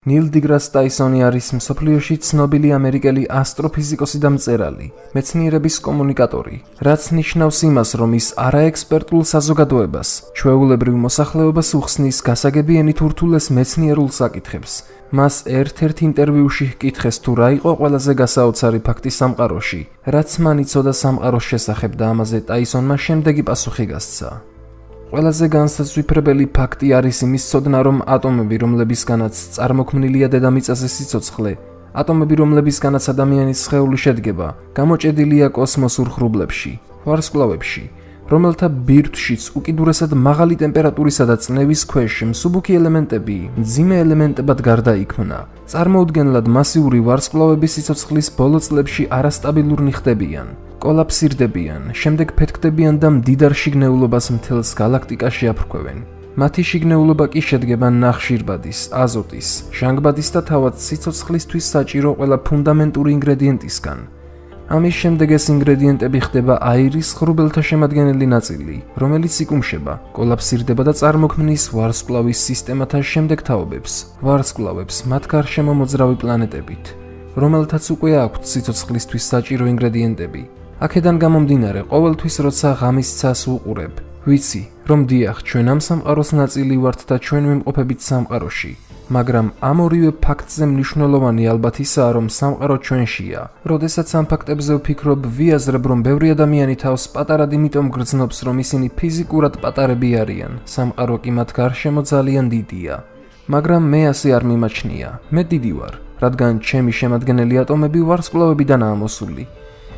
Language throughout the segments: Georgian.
ნილ დეგრას ტაისონი არის მსოფლიოში ცნობილი ამერიკელი ასტროფიზიკოსი და მწერალი, მეცნიერების კომუნიკატორი, რაც ნიშნავს იმას, რომ ის არაექსპერტულ საზოგადოებას, ჩვეულებრივ მოსახლეობას უხსნის გასაგებიენით ურთულეს მეცნიერულ საკითხებს. მას ერთ-ერთ ინტერვიუში ჰკითხეს თუ რა იყო ყველაზე გასაოცარი ფაქტი სამყაროში, რაც მან იცოდა სამყაროს შესახებ და ამაზე ტაისონმა შემდეგი პასუხი გასცა. ყველაზე განსაცვიფრებელი ფაქტი არის იმის ცოდნა, რომ ატომები, რომლებისგანაც წარმოქმნილია დედამიწაზე სიცოცხლე, ატომები, რომლებისგანაც ადამიანის სხეული შედგება, გამოჭედილია კოსმოსურ ხრუბლებში, ვარსკვლავებში, რომელთა ბირთვშიც უკიდურესად მაღალი ტემპერატურისა და წნევის ქვეშ მსუბუქი ელემენტები მძიმე ელემენტებად გარდაიქმნა. წარმოუდგენლად მასიური ვარსკვლავები სიცოცხლის ბოლო წლებში არასტაბილურნი ხდებიან. კოლაფსირდებიან, შემდეგ ფეთქდებიან და მდიდარ შიგნეულობას მთელს გალაქტიკაში აფრქვევენ. მათი შიგნეულობა კი შედგება ნახშირბადის, აზოტის, ჟანგბადის და თავად სიცოცხლისთვის საჭირო ყველა ფუნდამენტური ინგრედიენტისგან. ამის შემდეგ ეს ინგრედიენტები ხდება აირის ხრუბელთა შემადგენელი ნაწილი, რომელიც იკუმშება, კოლაფსირდება და წარმოქმნის ვარსკვლავის სისტემათა შემდეგ თაობებს, ვარსკვლავებს მათ გარშემო მოძრავი პლანეტებით, რომელთაც უკვე აქვთ სიცოცხლისთვის საჭირო ინგრედიენტები. აქედან გამომდინარე, ყოველთვის როცა ღამის ცას ვუყურებ, ვიცი, რომ დიახ, ჩვენ ამ სამყაროს ნაწილი ვართ და ჩვენ ვიმყოფებით სამყაროში, მაგრამ ამ ორივე ფაქტზე მნიშვნელოვანი ალბათ ისაა, რომ სამყარო ჩვენშია. როდესაც ამ ფაქტებზე ვფიქრობ, ვიაზრებ, რომ ბევრი ადამიანი თავს პატარად იმიტომ გრძნობს, რომ ისინი ფიზიკურად პატარები არიან, სამყარო კი მათ გარშემო ძალიან დიდია. მაგრამ მე ასე არ მიმაჩნია, მე დიდი ვარ, რადგან ჩემი შემადგენელი ატომები ვარსკვლავებიდანაა მოსული.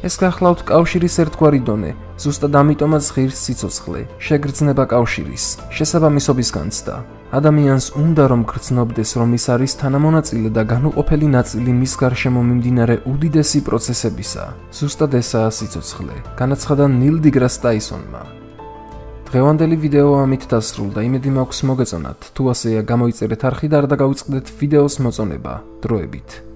ეს გახლავთ კავშირის ერთგვარი დონე, ზუსტად ამიტომაც ღირს სიცოცხლე, შეგრძნება კავშირის, შესაბამისობის განცდა. ადამიანს უნდა რომ გრძნობდეს, რომ ის არის თანამონაწილე და განუყოფელი ნაწილი მის გარშემო მიმდინარე უდიდესი პროცესებისა. ზუსტად ესაა სიცოცხლე, განაცხადა ნილ დეგრას ტაისონმა. დღევანდელი ვიდეო ამით დასრულდა, იმედი მაქვს მოგეწონათ. თუ ასეა, გამოიწერეთ არხი და არ დაგავიწყდეთ ვიდეოს მოწონება. დროებით.